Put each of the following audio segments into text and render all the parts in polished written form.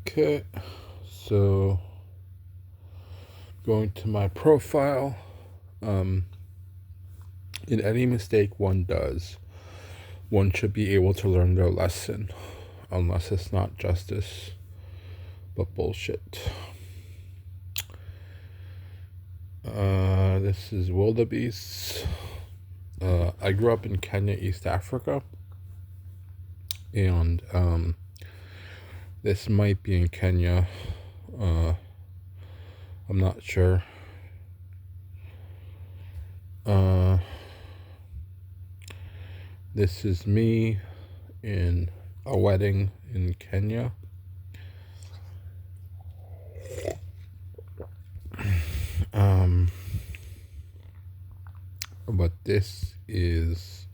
Okay, so going to my profile. In any mistake one does, one should be able to learn their lesson, unless it's not justice, but bullshit. This is Wildebeest. I grew up in Kenya, East Africa, and this might be in Kenya. I'm not sure. This is me in a wedding in Kenya. But this is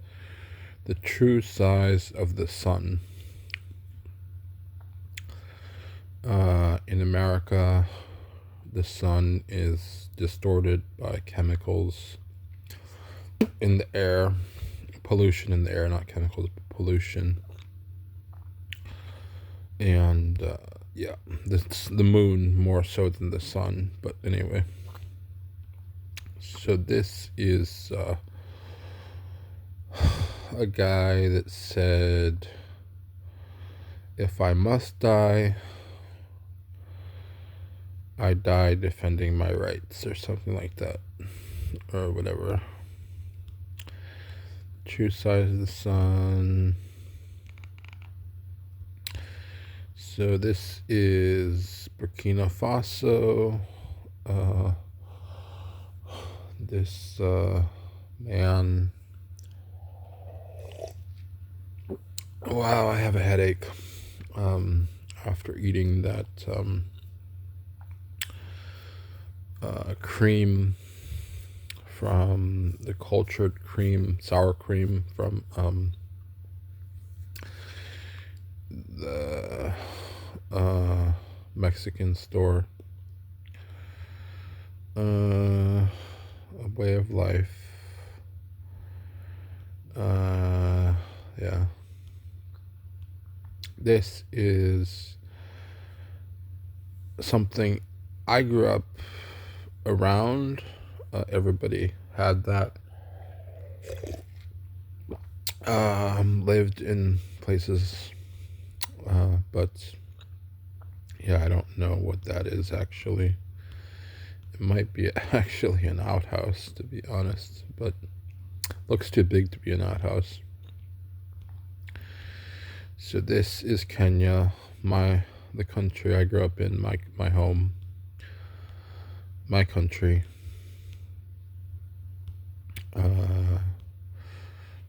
the true size of the sun. In America, the sun is distorted by chemicals in the air, pollution in the air, not chemicals, but pollution. And the moon more so than the sun. But anyway, so this is a guy that said, if I must die, I die defending my rights, or something like that, or whatever. True size of the sun. So this is Burkina Faso. This man. Wow, I have a headache after eating that cream from the cultured cream, sour cream from the Mexican store. A way of life. Yeah. This is something I grew up around. Everybody had that. Lived in places, but yeah, I don't know what that is actually. It might be actually an outhouse, to be honest, but looks too big to be an outhouse. So this is Kenya, the country I grew up in, my home, my country.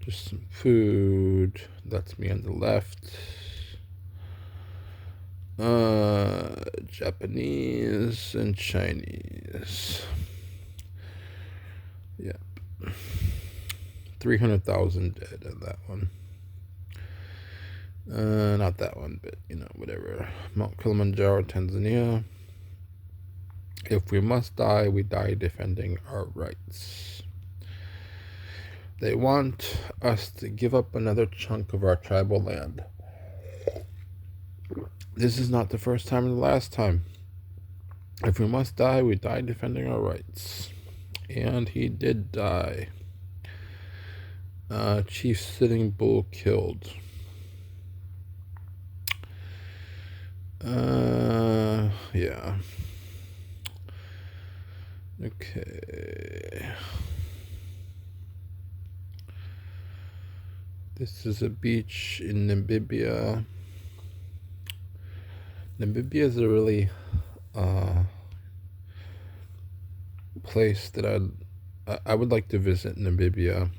Just some food. That's me on the left. Japanese and Chinese. Yep. 300,000 dead on that one. Not that one, but whatever. Mount Kilimanjaro, Tanzania. If we must die, we die defending our rights. They want us to give up another chunk of our tribal land. This is not the first time or the last time. If we must die, we die defending our rights. And he did die. Chief Sitting Bull killed. Yeah. Okay. This is a beach in Namibia. Namibia is a really place that I would like to visit. Namibia,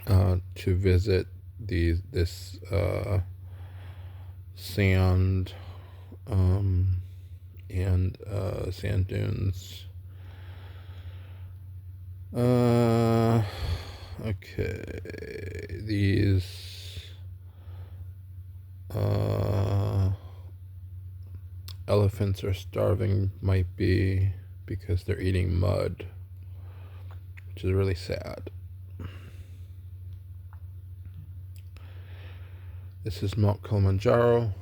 to visit this sand and sand dunes. Okay, these elephants are starving, might be because they're eating mud, which is really sad. This is Mount Kilimanjaro.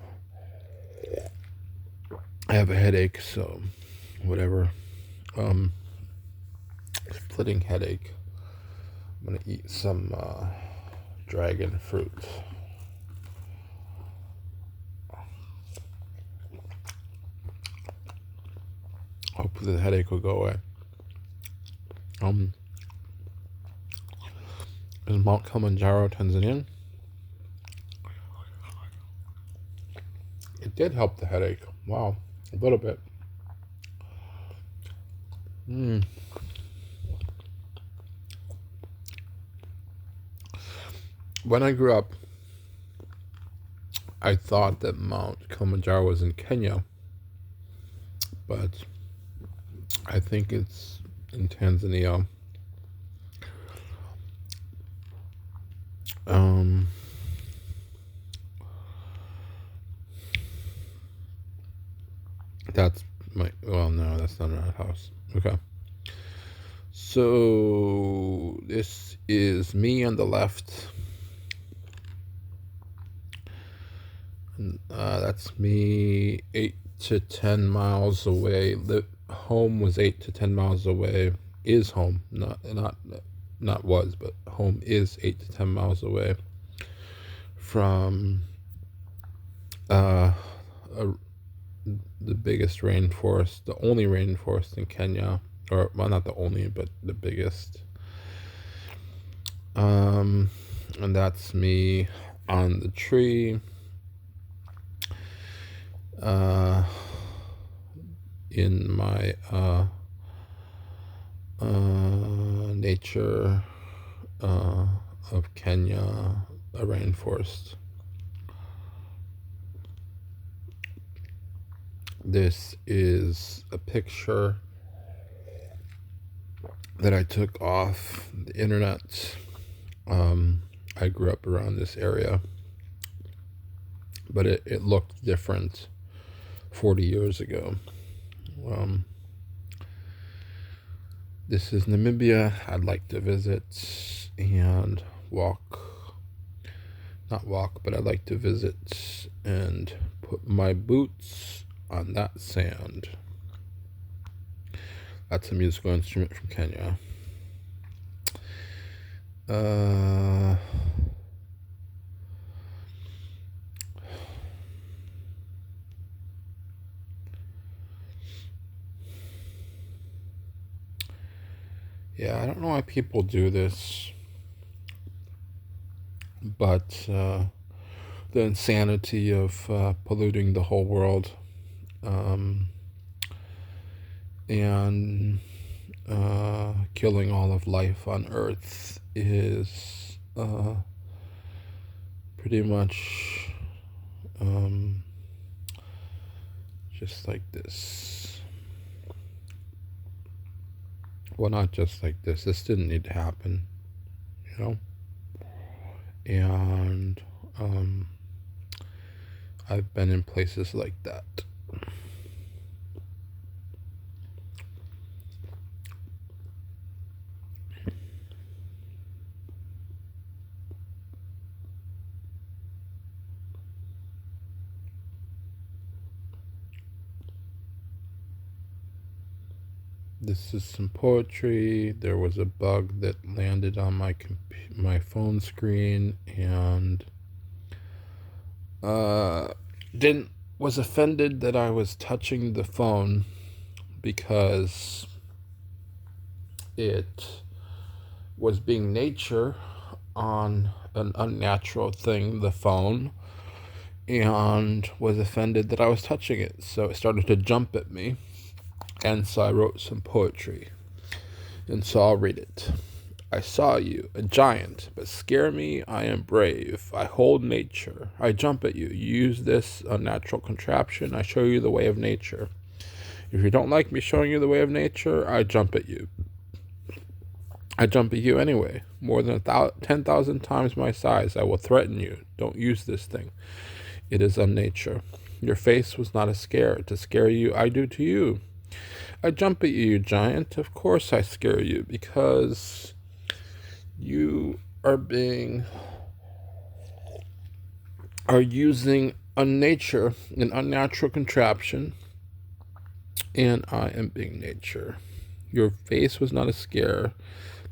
I have a headache, so whatever. Splitting headache. I'm gonna eat some dragon fruit. Hopefully the headache will go away. Is Mount Kilimanjaro Tanzanian? It did help the headache. Wow, a little bit. When I grew up, I thought that Mount Kilimanjaro was in Kenya, but I think it's in Tanzania. That's no, that's not our house. Okay. So this is me on the left. That's me 8 to 10 miles away. The home was 8 to 10 miles away. Is home, not was, but home is 8 to 10 miles away from the biggest rainforest, the only rainforest in Kenya, or well, not the only, but the biggest. And that's me on the tree. In my nature of Kenya, a rainforest. This is a picture that I took off the internet. I grew up around this area, but it looked different 40 years ago. This is Namibia. I'd like to visit and but I'd like to visit and put my boots on that sand. That's a musical instrument from Kenya. Yeah, I don't know why people do this, but the insanity of polluting the whole world and killing all of life on Earth is pretty much just like this. Well, not just like this. This didn't need to happen, you know? And I've been in places like that. This is some poetry. There was a bug that landed on my phone screen and was offended that I was touching the phone because it was being nature on an unnatural thing, the phone, and was offended that I was touching it. So it started to jump at me. And so I wrote some poetry. And so I'll read it. I saw you, a giant, but scare me, I am brave. I hold nature. I jump at you. You use this unnatural contraption. I show you the way of nature. If you don't like me showing you the way of nature, I jump at you. I jump at you anyway. More than 10,000 times my size. I will threaten you. Don't use this thing. It is unnature. Your face was not a scare. To scare you, I do to you. I jump at you, giant. Of course I scare you, because you are using an unnatural contraption and I am being nature. Your face was not a scare,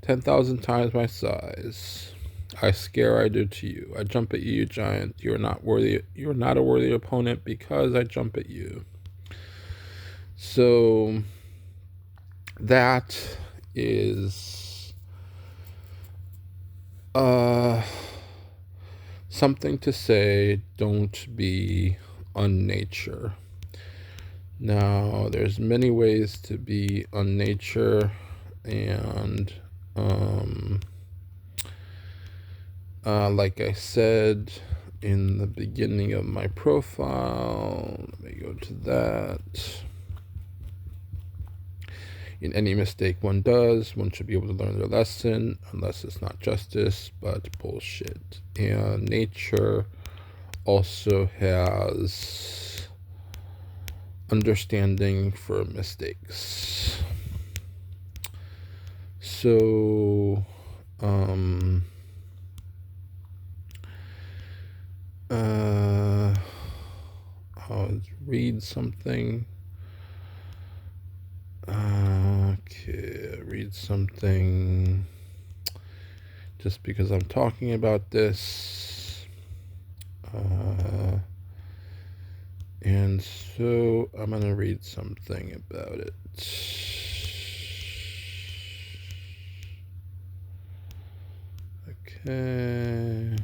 10,000 times my size. I scare I do to you. I jump at you, you giant. You are not worthy. You are not a worthy opponent because I jump at you. So that is something to say. Don't be unnature. Now, there's many ways to be unnature, and like I said in the beginning of my profile, let me go to that. In any mistake one does, one should be able to learn their lesson, unless it's not justice, but bullshit. And nature also has understanding for mistakes. So, I'll read something. Okay, read something just because I'm talking about this. And so I'm going to read something about it. Okay.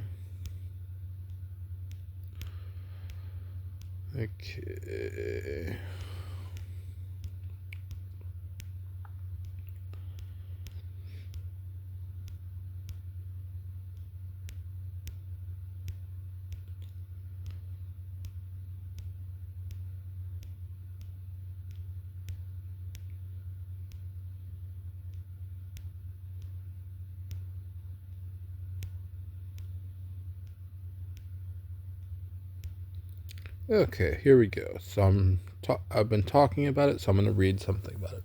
Okay. Okay, here we go. So I've been talking about it, so I'm going to read something about it.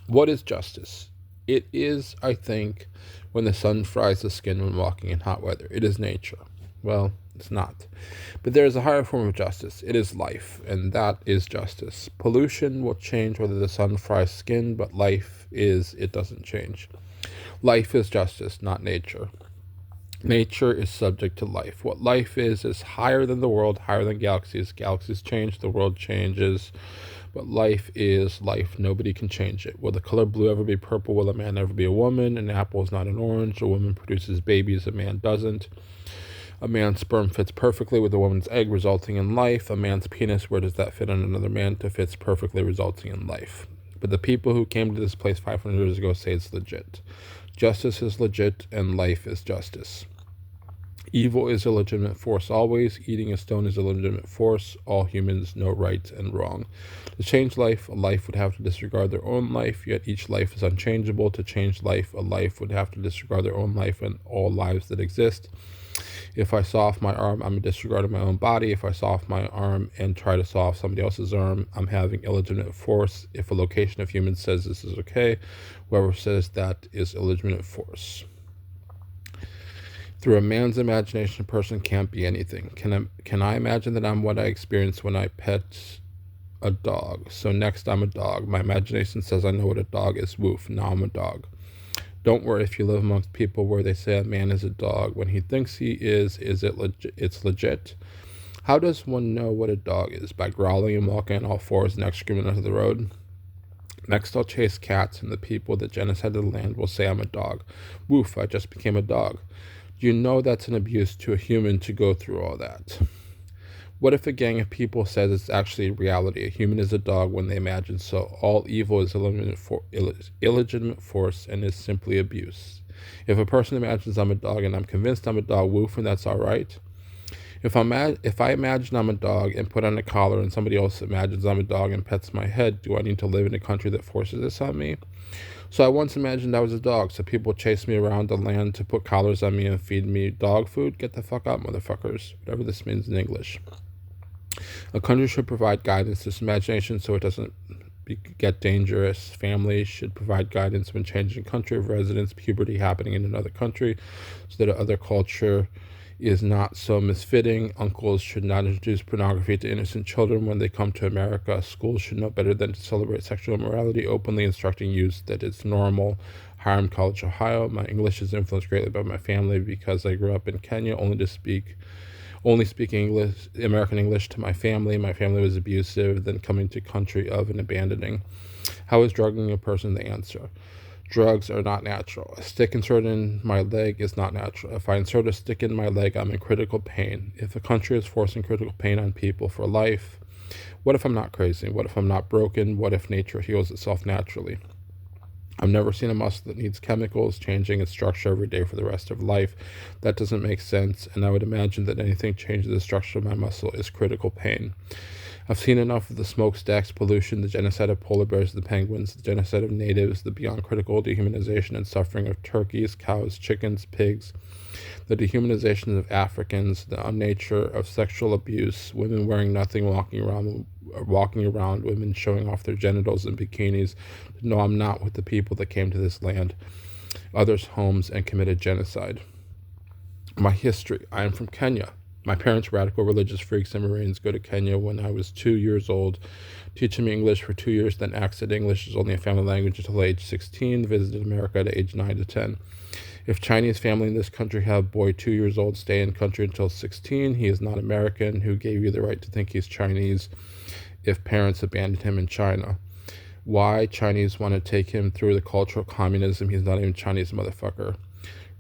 What is justice? It is, I think, when the sun fries the skin when walking in hot weather. It is nature. Well, it's not. But there is a higher form of justice. It is life, and that is justice. Pollution will change whether the sun fries skin, but life is, it doesn't change. Life is justice, not nature. Nature is subject to life. What life is higher than the world, higher than galaxies. Galaxies change, the world changes, but life is life. Nobody can change it. Will the color blue ever be purple? Will a man ever be a woman? An apple is not an orange. A woman produces babies, a man doesn't. A man's sperm fits perfectly with a woman's egg, resulting in life. A man's penis, where does that fit on another man? It fits perfectly, resulting in life. But the people who came to this place 500 years ago say it's legit. Justice is legit, and life is justice. Evil is a legitimate force always. Eating a stone is a legitimate force. All humans know right and wrong. To change life, a life would have to disregard their own life, yet each life is unchangeable. To change life, a life would have to disregard their own life and all lives that exist. If I saw off my arm, I'm disregarding my own body. If I saw off my arm and try to saw off somebody else's arm, I'm having illegitimate force. If a location of humans says this is okay, whoever says that is illegitimate force. Through a man's imagination, a person can't be anything. Can I imagine that I'm what I experience when I pet a dog? So next, I'm a dog. My imagination says I know what a dog is. Woof, now I'm a dog. Don't worry if you live amongst people where they say a man is a dog. When he thinks he is it legit? It's legit. How does one know what a dog is? By growling and walking on all fours and excrement onto the road? Next, I'll chase cats, and the people that genocided the land will say I'm a dog. Woof, I just became a dog. You know that's an abuse to a human to go through all that. What if a gang of people says it's actually reality? A human is a dog when they imagine so. All evil is illegitimate force and is simply abuse. If a person imagines I'm a dog and I'm convinced I'm a dog, woof, and that's all right. If I imagine I'm a dog and put on a collar and somebody else imagines I'm a dog and pets my head, do I need to live in a country that forces this on me? So I once imagined I was a dog, so people chase me around the land to put collars on me and feed me dog food. Get the fuck out, motherfuckers. Whatever this means in English. A country should provide guidance to its imagination so it doesn't get dangerous. Families should provide guidance when changing country of residence, puberty happening in another country, so that another culture is not so misfitting. Uncles should not introduce pornography to innocent children when they come to America. Schools should know better than to celebrate sexual immorality, openly instructing youth that it's normal. Hiram College, Ohio. My English is influenced greatly by my family because I grew up in Kenya, only speaking English, American English to my family. My family was abusive, then coming to country of and abandoning. How is drugging a person the answer? Drugs are not natural. A stick inserted in my leg is not natural. If I insert a stick in my leg, I'm in critical pain. If a country is forcing critical pain on people for life, what if I'm not crazy? What if I'm not broken? What if nature heals itself naturally? I've never seen a muscle that needs chemicals changing its structure every day for the rest of life. That doesn't make sense, and I would imagine that anything changing the structure of my muscle is critical pain. I've seen enough of the smokestacks, pollution, the genocide of polar bears, the penguins, the genocide of natives, the beyond critical dehumanization and suffering of turkeys, cows, chickens, pigs, the dehumanization of Africans, the unnature of sexual abuse, women wearing nothing, walking around, women showing off their genitals in bikinis. No, I'm not with the people that came to this land, others' homes, and committed genocide. My history. I am from Kenya. My parents, radical religious freaks and Marines, go to Kenya when I was 2 years old, teaching me English for 2 years, then accent English is only a family language until age 16, visited America at age 9 to 10. If Chinese family in this country have boy 2 years old stay in country until 16, he is not American. Who gave you the right to think he's Chinese if parents abandoned him in China? Why Chinese want to take him through the cultural communism? He's not even Chinese, motherfucker.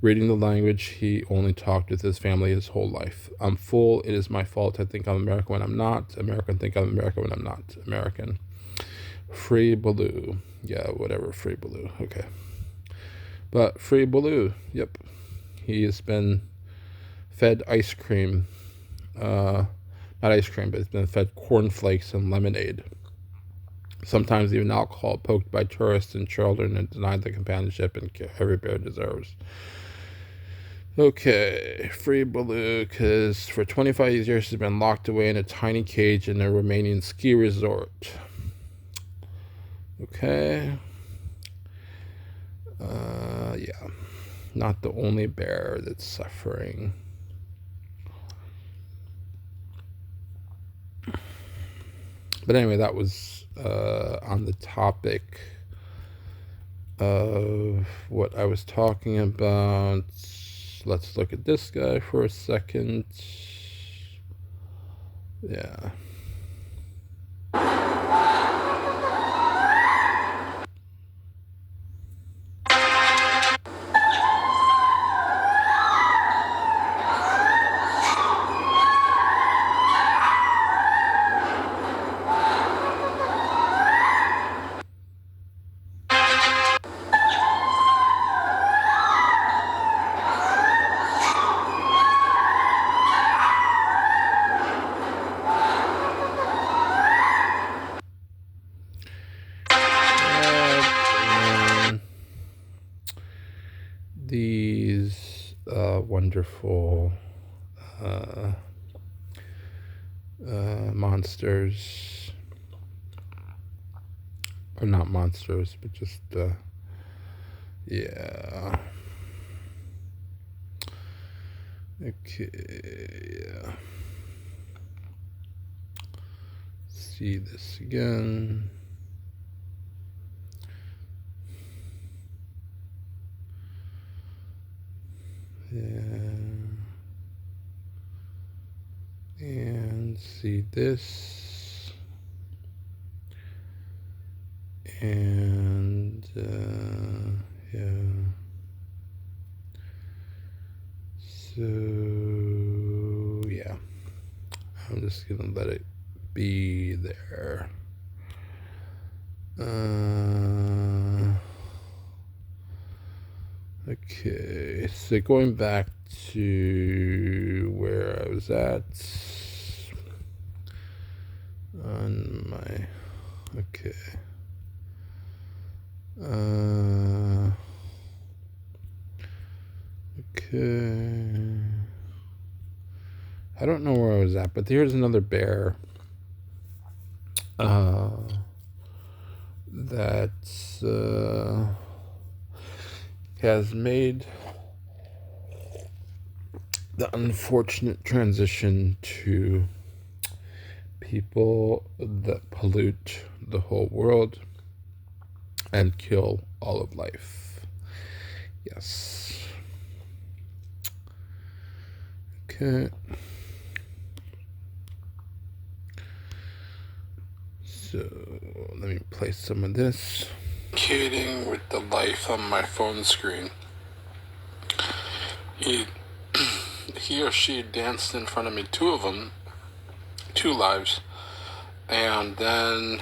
Reading the language, he only talked with his family his whole life. I'm full. It is my fault. I think I'm American when I'm not. American think I'm American when I'm not American. Free Baloo. Yeah, whatever. Free Baloo. Okay. But Free Baloo, yep. He has been fed ice cream. Not ice cream, but he's been fed cornflakes and lemonade. Sometimes even alcohol, poked by tourists and children and denied the companionship and every bear deserves. Okay, Free Baloo, because for 25 years he's been locked away in a tiny cage in a Romanian ski resort. Okay. Yeah. Not the only bear that's suffering. But anyway, that was on the topic of what I was talking about. Let's look at this guy for a second. Yeah. These wonderful monsters, or not monsters, but just yeah. Okay, yeah. See this again. And see this, and yeah, so yeah, I'm just gonna let it be there. Okay, so going back to where I was at on my, okay. Okay. I don't know where I was at, but here's another bear that has made the unfortunate transition to people that pollute the whole world and kill all of life. Yes. Okay. So let me play some of this. Communicating with the life on my phone screen. He or she danced in front of me, two of them, two lives, and then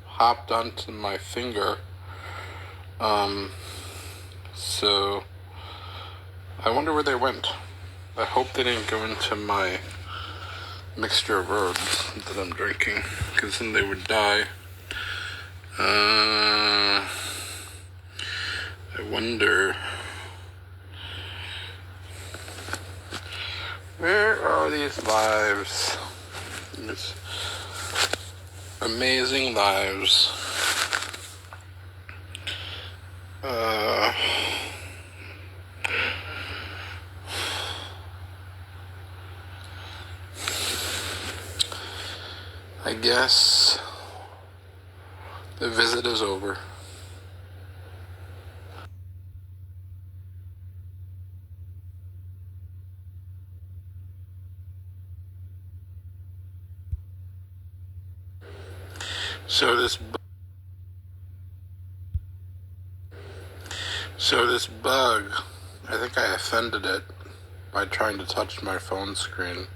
hopped onto my finger. So I wonder where they went. I hope they didn't go into my mixture of herbs that I'm drinking, because then they would die. I wonder, where are these lives? These amazing lives. I guess the visit is over. So this bug, I think I offended it by trying to touch my phone screen.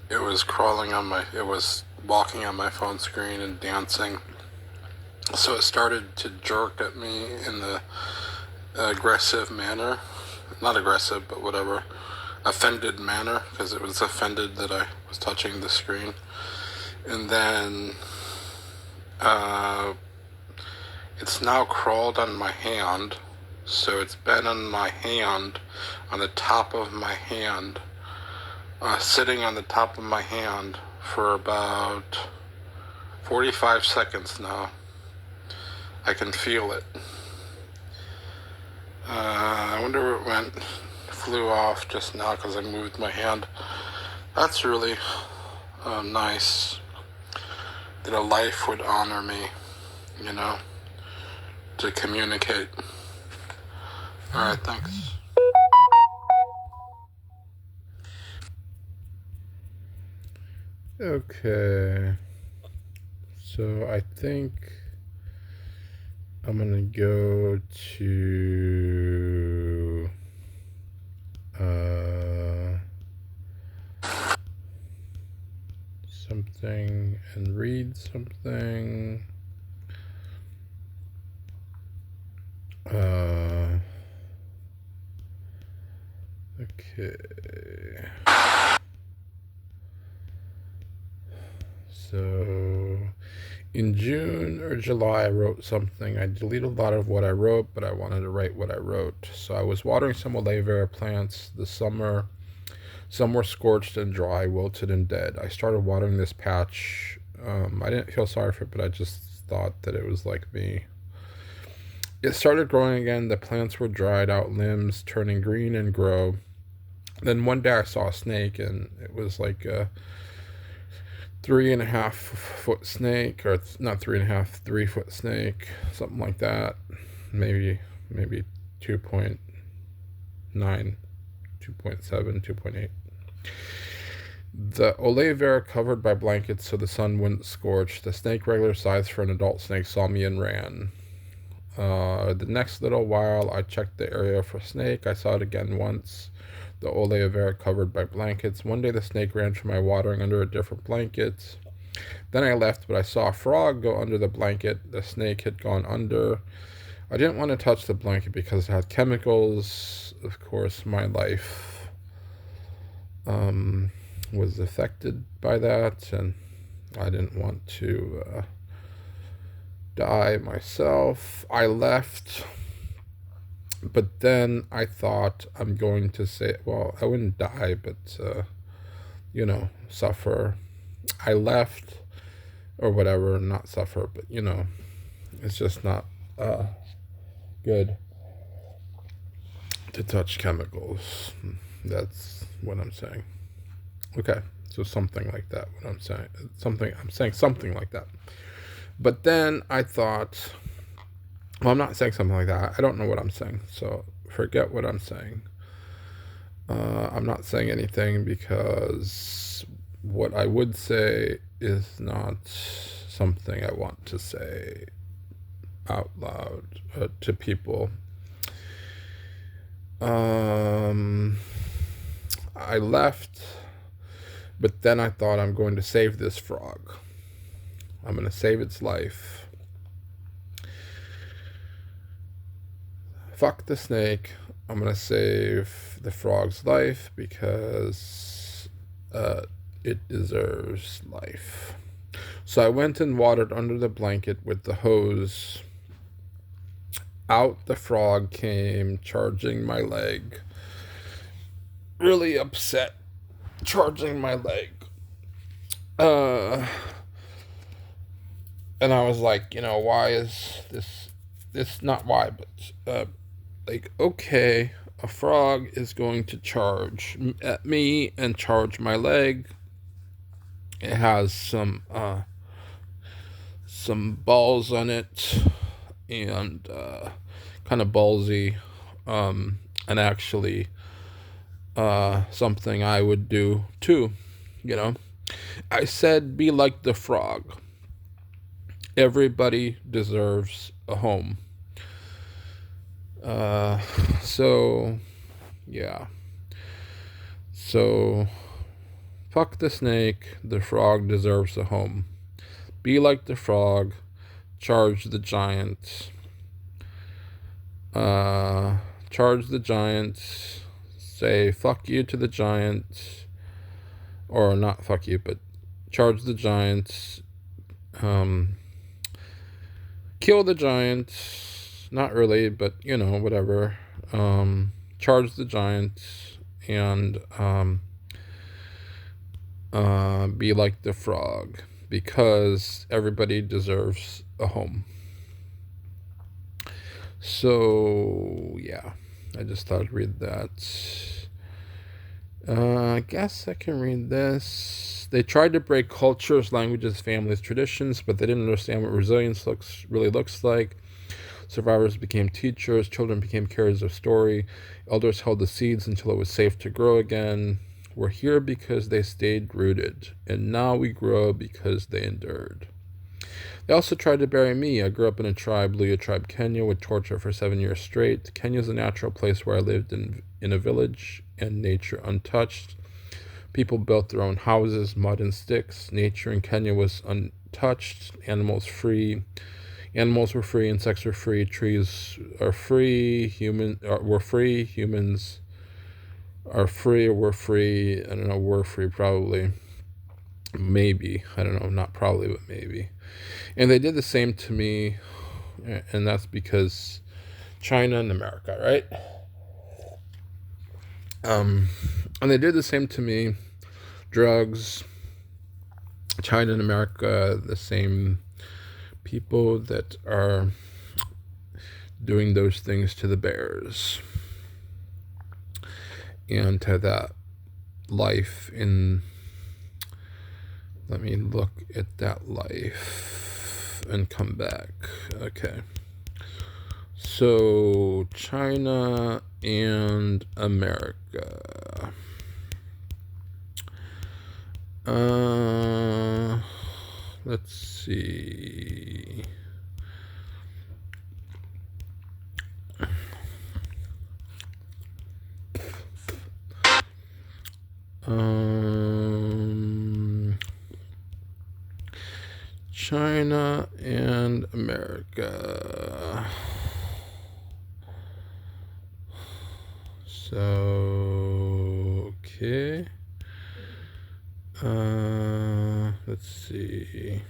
It was it was walking on my phone screen and dancing. So it started to jerk at me in the aggressive manner. Not aggressive, but whatever. Offended manner, because it was offended that I was touching the screen. And then it's now crawled on my hand. So it's been on my hand, on the top of my hand, sitting on the top of my hand for about 45 seconds now. I can feel it. I wonder where it went. Flew off just now because I moved my hand. That's really nice that a life would honor me, to communicate. Alright, thanks. Okay. So I think I'm gonna go to something and read something. Okay. So in June or July, I wrote something. I deleted a lot of what I wrote, but I wanted to write what I wrote. So I was watering some aloe vera plants this summer. Some were scorched and dry, wilted and dead. I started watering this patch. I didn't feel sorry for it, but I just thought that it was like me. It started growing again. The plants were dried out limbs, turning green and grow. Then one day I saw a snake, and it was like a 3.5-foot snake, or not 3.5, 3-foot snake, something like that. Maybe 2.9, 2.7, 2.8. The aloe vera covered by blankets so the sun wouldn't scorch. The snake, regular size for an adult snake, saw me and ran. The next little while, I checked the area for snake. I saw it again once. The aloe vera covered by blankets. One day the snake ran from my watering under a different blanket. Then I left, but I saw a frog go under the blanket. The snake had gone under. I didn't want to touch the blanket because it had chemicals. Of course, my life was affected by that, and I didn't want to die myself. I left, but then I thought I'm going to say, well, I wouldn't die, but suffer. I left, or whatever, not suffer, but it's just not good to touch chemicals. That's what I'm saying. Okay, so something like that. What I'm saying, something like that. But then I thought, well, I'm not saying something like that. I don't know what I'm saying, so forget what I'm saying. I'm not saying anything because what I would say is not something I want to say out loud to people. I left, but then I thought I'm going to save this frog. I'm going to save its life. Fuck the snake. I'm going to save the frog's life because it deserves life. So I went and watered under the blanket with the hose. Out the frog came, charging my leg. Really upset, charging my leg. And I was like, why is this not why, but like, okay, a frog is going to charge at me and charge my leg. It has some balls on it, and kind of ballsy, and actually something I would do too. I said, be like the frog. Everybody deserves a home. So yeah, so fuck the snake. The frog deserves a home. Be like the frog. Charge the giant. Charge the giant. Say fuck you to the giant. Or not fuck you, but charge the giant. Kill the giant. Not really, but whatever. Charge the giant and be like the frog, because everybody deserves a home. So yeah, I just thought I'd read that. I guess I can read this. They tried to break cultures, languages, families, traditions, but they didn't understand what resilience really looks like. Survivors became teachers, children became carriers of story, elders held the seeds until it was safe to grow again. We're here because they stayed rooted, and now we grow because they endured. They also tried to bury me. I grew up in a tribe, Luya tribe, Kenya, with torture for 7 years straight. Kenya is a natural place where I lived in a village, and nature untouched. People built their own houses, mud and sticks. Nature in Kenya was untouched. Animals were free, insects were free, trees are free, were free, humans are free, or we're free. I don't know, we're free probably. Maybe. I don't know, not probably, but maybe. And they did the same to me, and that's because China and America, right? And they did the same to me. Drugs, China and America, the same people that are doing those things to the bears and to that life in. Let me look at that life and come back. Okay. So China and America. Let's see. China and America. So, okay. Let's see.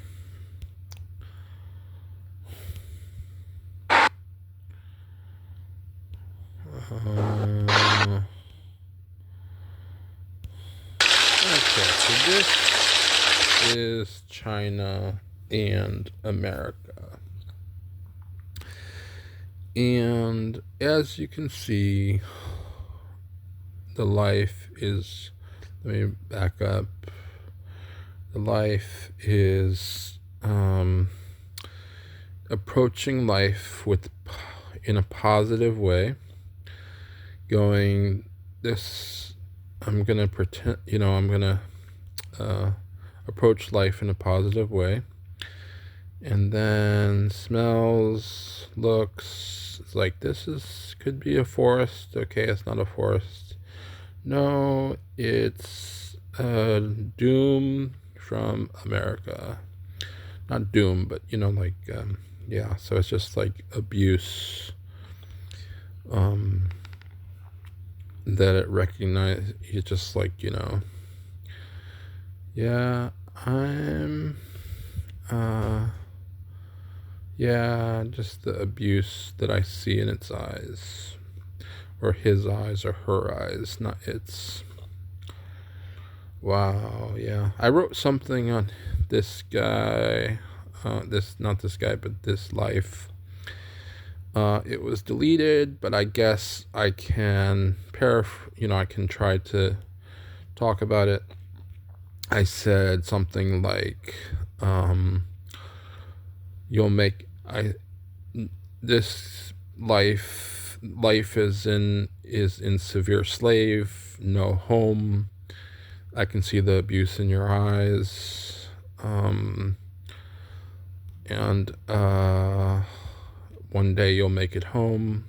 Okay, so this is China and America. And as you can see, the life is, let me back up. The life is approaching life in a positive way, going this, I'm gonna pretend, I'm gonna approach life in a positive way. And then smells, looks, it's like could be a forest. Okay, it's not a forest. No, it's Doom from America. Not Doom, but yeah, so it's just like abuse that it recognizes. It's just like, yeah, I'm yeah, just the abuse that I see in its eyes, or his eyes, or her eyes, not its. Wow, yeah. I wrote something on this guy, not this guy, but this life. It was deleted, but I guess I can I can try to talk about it. I said something like, you'll make, this life is in severe slave, no home. I can see the abuse in your eyes. And one day you'll make it home.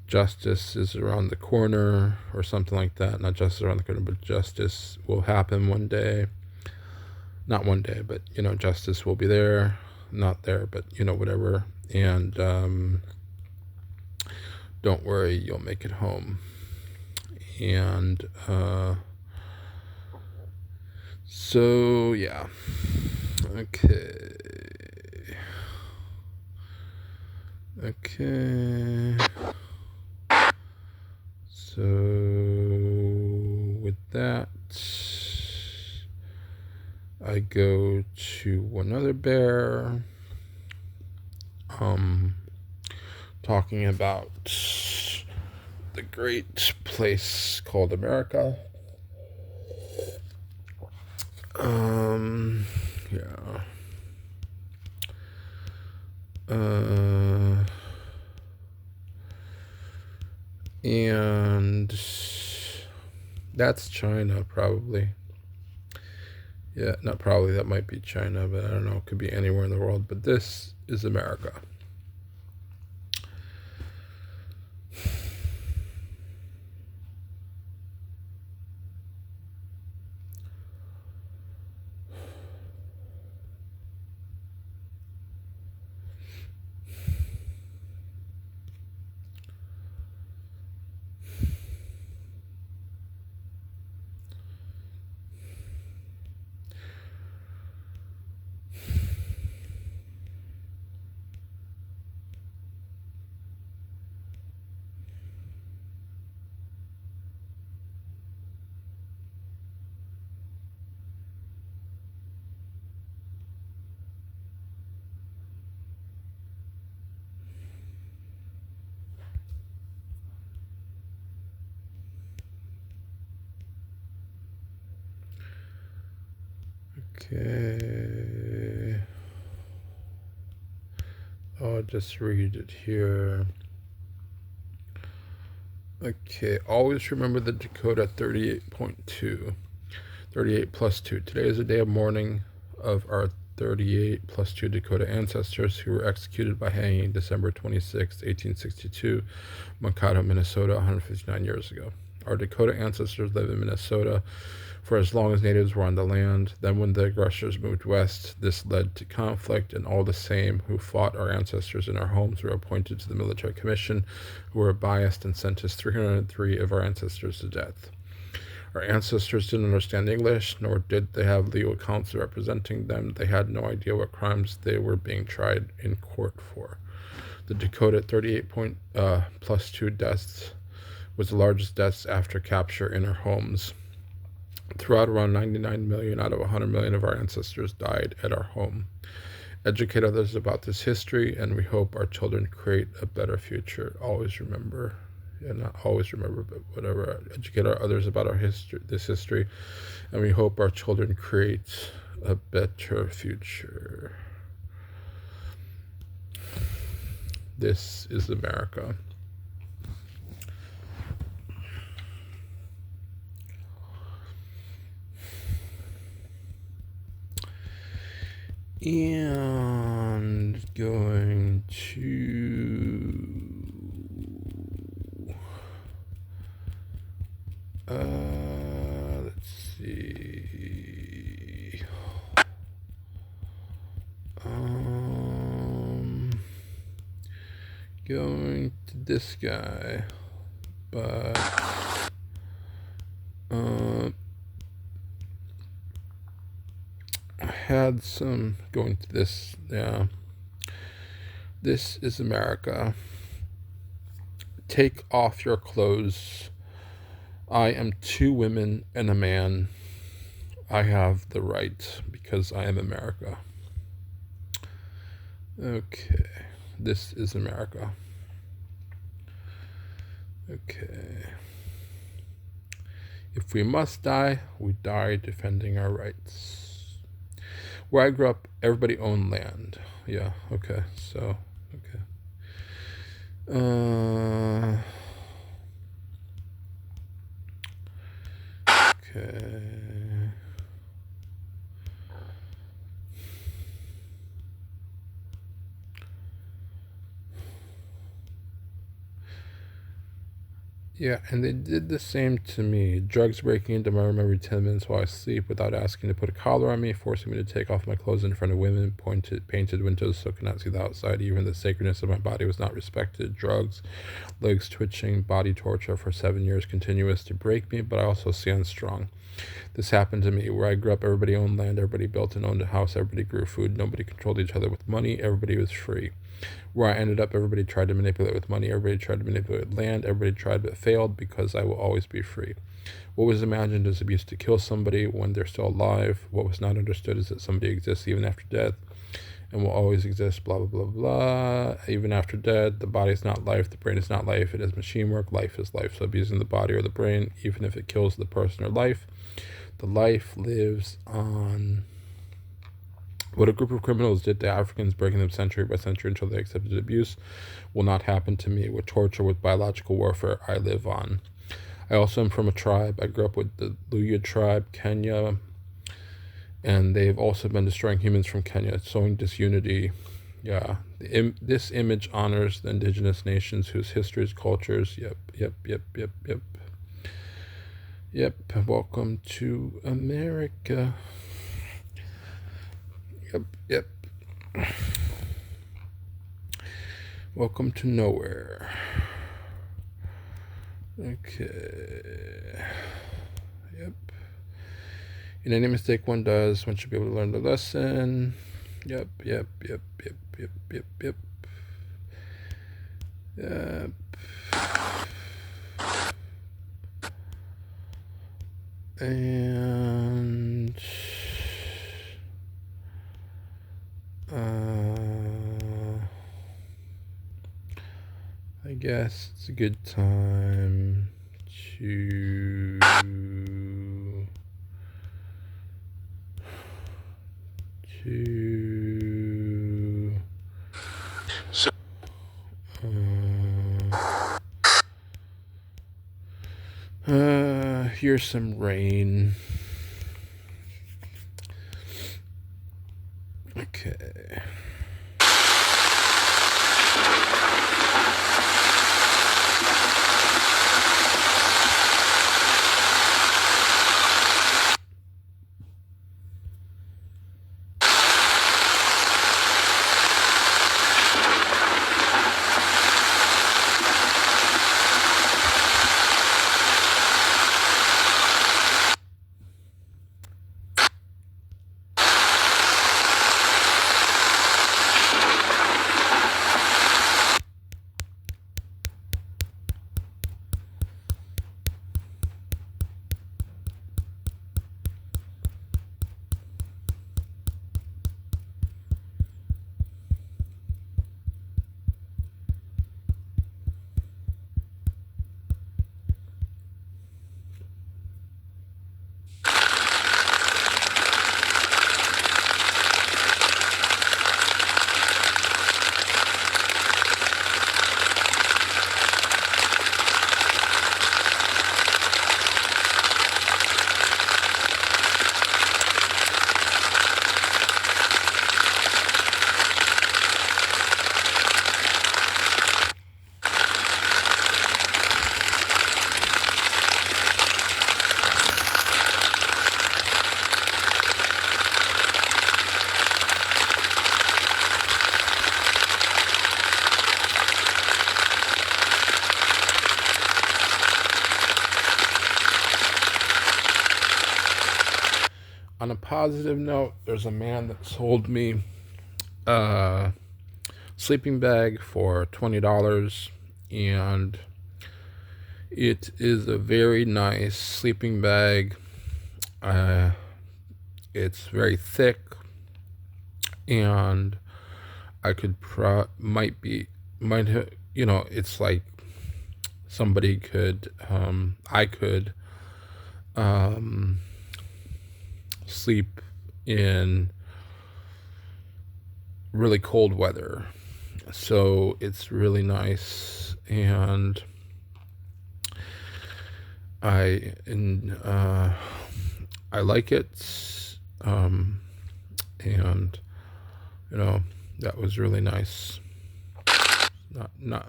Justice is around the corner, or something like that. Not justice around the corner, but justice will happen one day. Not one day, but justice will be there. Not there, but whatever. And don't worry, you'll make it home. And so yeah. Okay. So with that, I go to another bear, talking about the great place called America. Yeah. And that's China, probably. Yeah, not probably, that might be China, but I don't know, it could be anywhere in the world, but this is America. Okay. I'll just read it here. Okay, always remember the Dakota 38.2. 38 plus 2. Today is the day of mourning of our 38 plus 2 Dakota ancestors who were executed by hanging December 26, 1862, Mankato, Minnesota, 159 years ago. Our Dakota ancestors lived in Minnesota for as long as natives were on the land. Then when the aggressors moved west, this led to conflict, and all the same who fought our ancestors in our homes were appointed to the military commission, who were biased and sentenced 303 of our ancestors to death. Our ancestors didn't understand English, nor did they have legal counsel representing them. They had no idea what crimes they were being tried in court for. The Dakota 38 plus 2 deaths was the largest deaths after capture in our homes. Throughout, around 99 million out of 100 million of our ancestors died at our home. Educate others about this history, and we hope our children create a better future. Always remember, Yeah, not always remember, but whatever. Educate our others about our history, this history, and we hope our children create a better future. This is America. And going to let's see. Going to this guy, but I had some going to this. Yeah, this is America. Take off your clothes. I am two women and a man. I have the right because I am America. Okay, this is America. Okay. If we must die, we die defending our rights. Where I grew up, everybody owned land. Yeah, okay, so, okay. Okay. Yeah, and they did the same to me. Drugs breaking into my room every 10 minutes while I sleep without asking to put a collar on me, forcing me to take off my clothes in front of women, painted windows so I could not see the outside. Even the sacredness of my body was not respected. Drugs, legs twitching, body torture for 7 years continuous to break me, but I also stand strong. This happened to me. Where I grew up, everybody owned land, everybody built and owned a house, everybody grew food, nobody controlled each other with money, everybody was free. Where I ended up, everybody tried to manipulate with money, everybody tried to manipulate with land, everybody tried but failed because I will always be free. What was imagined is abuse to kill somebody when they're still alive. What was not understood is that somebody exists even after death and will always exist, blah, blah, blah, blah. Even after death, the body is not life, the brain is not life, it is machine work, life is life. So abusing the body or the brain, even if it kills the person or life, the life lives on. What a group of criminals did to Africans, breaking them century by century until they accepted abuse, will not happen to me. With torture, with biological warfare, I live on. I also am from a tribe. I grew up with the Luya tribe, Kenya, and they've also been destroying humans from Kenya, sowing disunity. Yeah, this image honors the indigenous nations whose histories, cultures. Yep. Welcome to America. Yep. Welcome to nowhere. Okay. Yep. In any mistake one does, one should be able to learn the lesson. Yep. And I guess it's a good time to here's some rain. Okay. positive note, there's a man that sold me a sleeping bag for $20, and it is a very nice sleeping bag. It's very thick, and I could it's like somebody could, I could sleep in really cold weather. So it's really nice, and I like it, and that was really nice. Not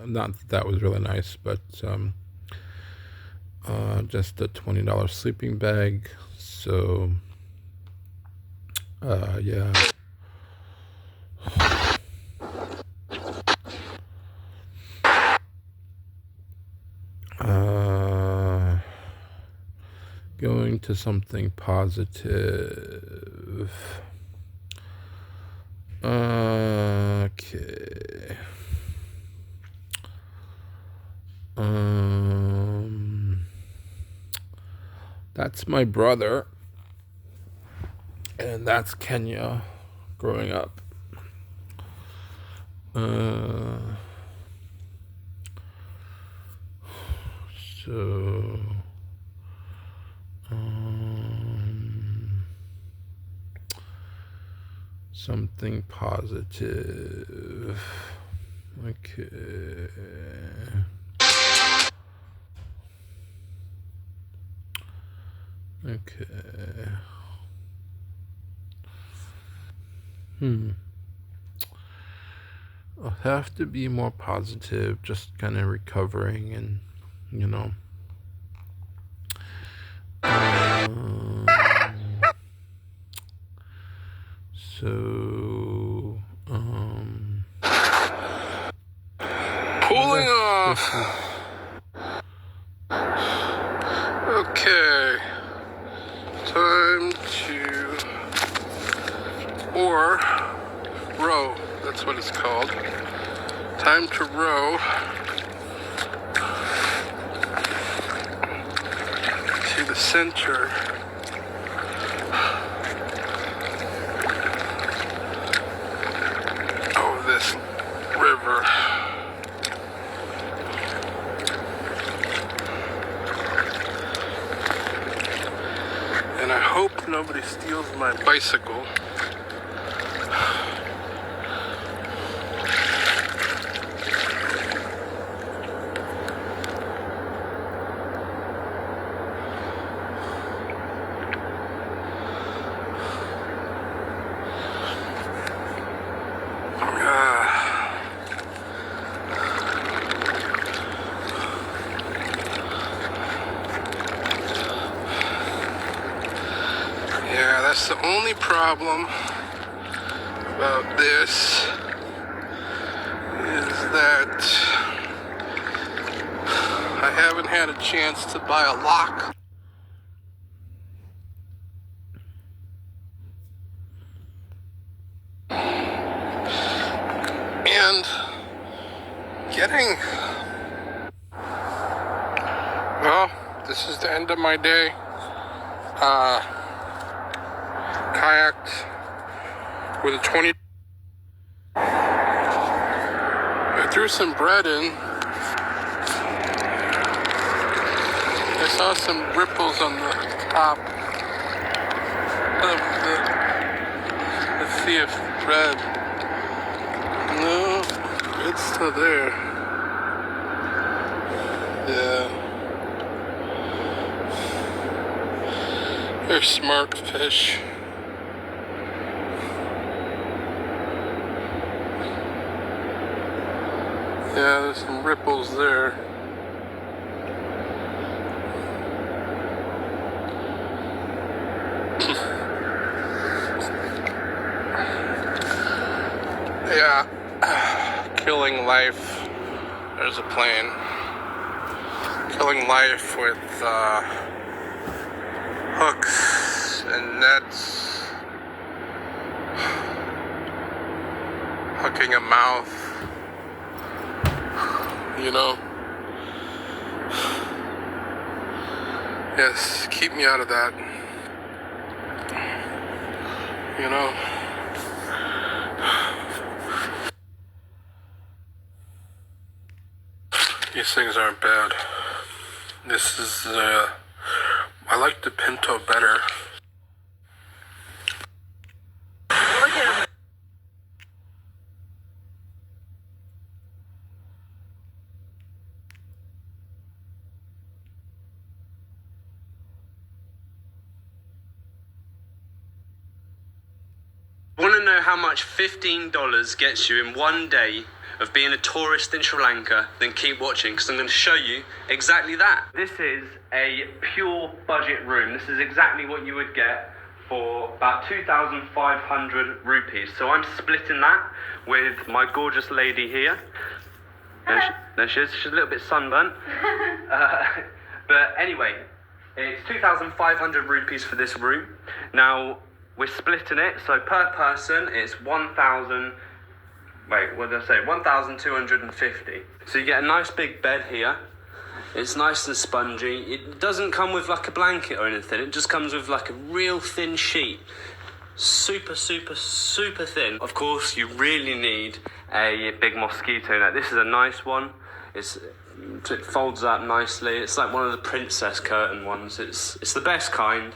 that was really nice, but just a $20 sleeping bag. So yeah. Going to something positive. Okay. That's my brother, and that's Kenya growing up. So something positive. Okay. I'll have to be more positive, just kind of recovering, and so pulling off. Okay, time to row. That's what it's called. Time to row to the center of this river. And I hope nobody steals my bicycle. That's the only problem about this, is that I haven't had a chance to buy a lock. And this is the end of my day. Kayaked with a 20. I threw some bread in. I saw some ripples on the top of let's see if bread. No, it's still there. Yeah. They're smart fish. Yeah, there's some ripples there. Yeah, killing life. There's a plane. Killing life with hooks and nets looking at mouth, you know. Yes, keep me out of that, you know. These things aren't bad. This is, I like the Pinto better. Want to know how much $15 gets you in one day of being a tourist in Sri Lanka? Then keep watching, because I'm going to show you exactly that. This is a pure budget room. This is exactly what you would get for about 2,500 rupees. So I'm splitting that with my gorgeous lady here. There she is. She's a little bit sunburnt. But anyway, it's 2,500 rupees for this room. Now, we're splitting it, so per person it's 1,250. So you get a nice big bed here. It's nice and spongy. It doesn't come with like a blanket or anything. It just comes with like a real thin sheet. Super, super, super thin. Of course, you really need a big mosquito net. This is a nice one. It folds up nicely. It's like one of the princess curtain ones. It's the best kind.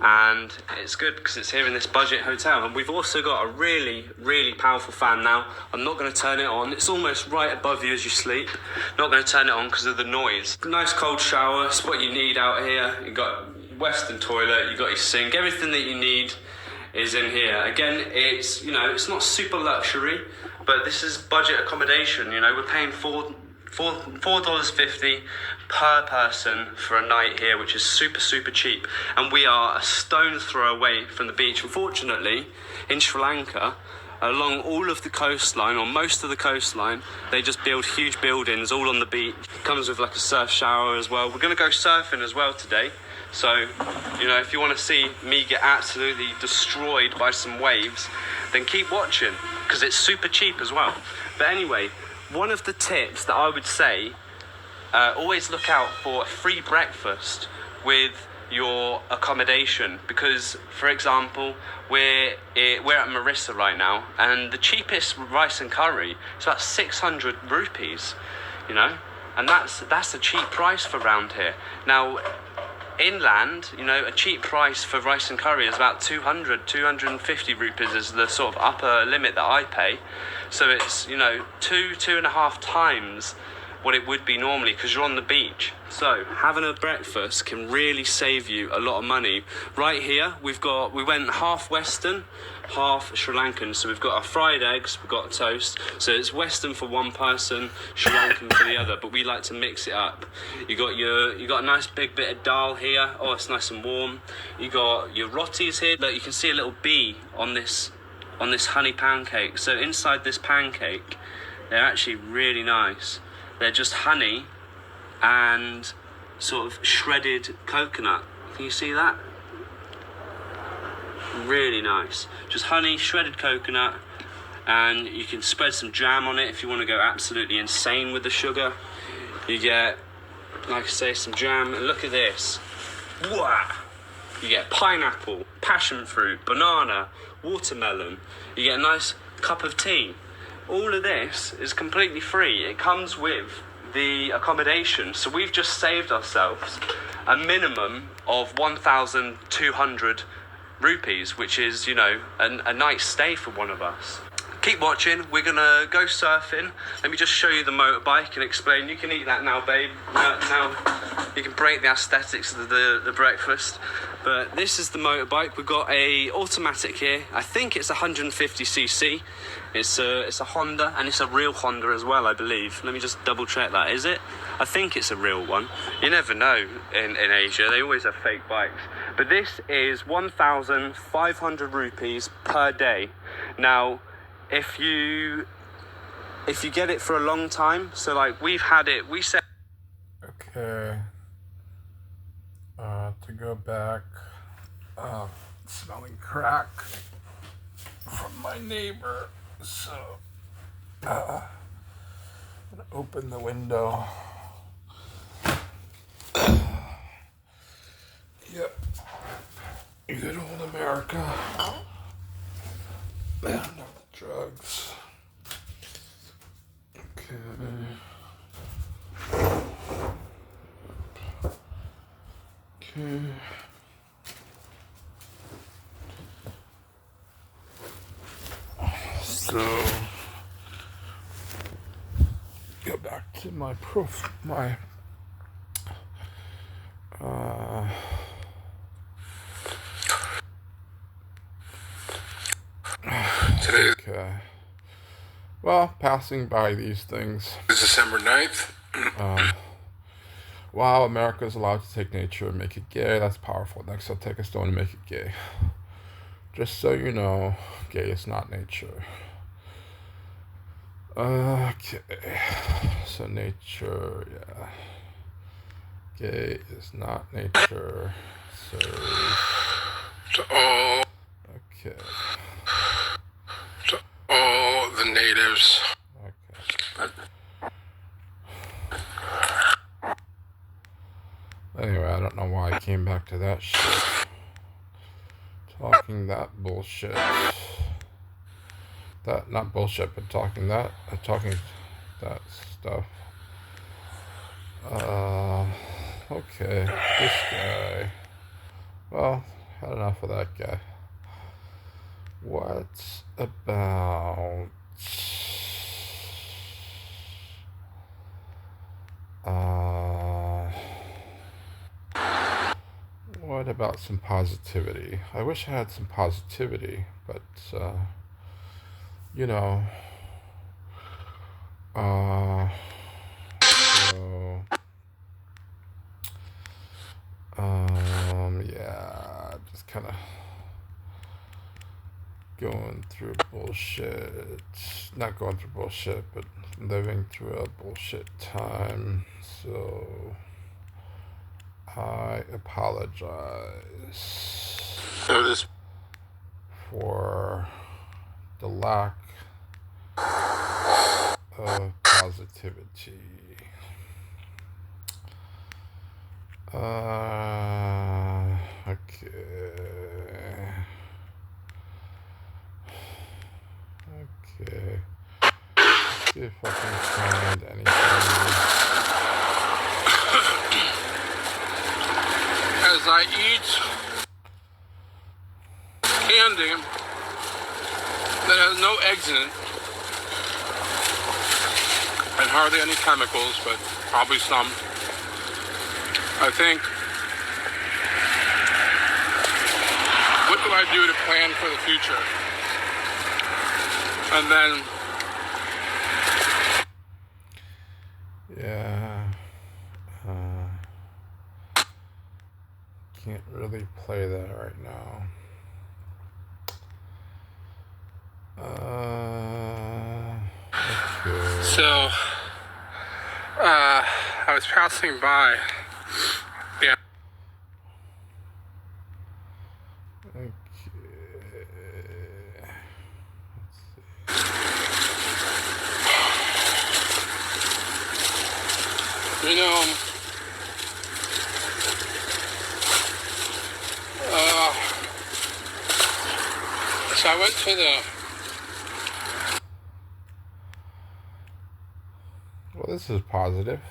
And it's good because it's here in this budget hotel. And we've also got a really, really powerful fan now. I'm not going to turn it on. It's almost right above you as you sleep. Not going to turn it on because of the noise. Nice cold shower. It's what you need out here. You've got Western toilet. You've got your sink. Everything that you need is in here. Again, it's, you know, it's not super luxury, but this is budget accommodation. You know, we're paying $4.50 per person for a night here, which is super, super cheap. And we are a stone's throw away from the beach. Unfortunately, in Sri Lanka, along all of the coastline, or most of the coastline, they just build huge buildings all on the beach. It comes with like a surf shower as well. We're going to go surfing as well today. So, you know, if you want to see me get absolutely destroyed by some waves, then keep watching, because it's super cheap as well. But anyway, one of the tips that I would say, always look out for a free breakfast with your accommodation, because, for example, we're at Marissa right now, and the cheapest rice and curry is about 600 rupees, you know, and that's a cheap price for round here. Now, inland, you know, a cheap price for rice and curry is about 250 rupees is the sort of upper limit that I pay. So it's, you know, 2.5 times what it would be normally, because you're on the beach. So having a breakfast can really save you a lot of money. Right here, we went half Western, half Sri Lankan. So we've got our fried eggs, we've got a toast. So it's Western for one person, Sri Lankan for the other, but we like to mix it up. You got a nice big bit of dal here. Oh, it's nice and warm. You got your rotis here. Look, you can see a little bee on this honey pancake. So inside this pancake, they're actually really nice. They're just honey and sort of shredded coconut. Can you see that? Really nice. Just honey, shredded coconut, and you can spread some jam on it if you want to go absolutely insane with the sugar. You get, like I say, some jam, and look at this. Wow! You get pineapple, passion fruit, banana, watermelon. You get a nice cup of tea. All of this is completely free. It comes with the accommodation. So we've just saved ourselves a minimum of 1,200 rupees, which is, you know, a nice stay for one of us. Keep watching. We're gonna go surfing. Let me just show you the motorbike and explain. You can eat that now, babe. Now you can break the aesthetics of the breakfast. But this is the motorbike. We've got a automatic here. I think it's 150cc. It's a Honda, and it's a real Honda as well, I believe. Let me just double check that. Is it? I think it's a real one. You never know in Asia. They always have fake bikes. But this is 1,500 rupees per day. Now, if you get it for a long time, so like we've had it, we said. Okay. To go back, smelling crack from my neighbor. So Open the window. Yep. Good old America. And not the drugs. Okay. Okay. So go back to my Today okay. Well, passing by these things. is December 9th. Wow, America's allowed to take nature and make it gay. That's powerful. Next, I'll take a stone and make it gay. Just so you know, gay is not nature. Okay. So nature, yeah. Gay is not nature. So, To all, okay. to all the natives. Okay. Anyway, I don't know why I came back to that shit. Talking that bullshit. That, not bullshit, but talking that stuff. Okay, this guy. Well, had enough of that guy. What about... what about some positivity? I wish I had some positivity, but, you know, so, yeah, just kind of going through bullshit, not going through bullshit, but living through a bullshit time, so I apologize Notice for the lack of positivity. Okay. Okay. Let's see if I can find anything. as I eat candy that has no eggs in it and hardly any chemicals, but probably some. I think, what do I do to plan for the future? And then, Yeah. Can't really play that right now. Okay. so, I was passing by. Yeah. Okay. You know, so I went to the, Well, this is positive.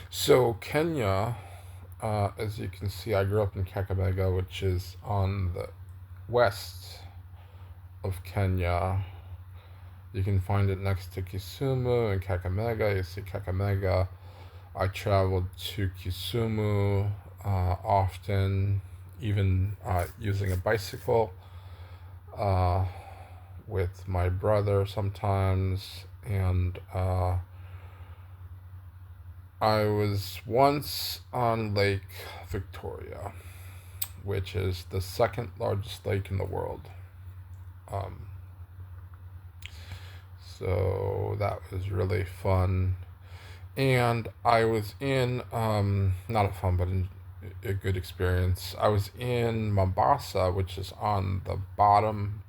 So Kenya, as you can see, I grew up in Kakamega, which is on the west of Kenya. You can find it next to Kisumu and Kakamega. You see Kakamega. I traveled to Kisumu often, even using a bicycle with my brother sometimes, and I was once on Lake Victoria, which is the second largest lake in the world. So that was really fun. And I was in, not a fun, but a good experience. I was in Mombasa, which is on the bottom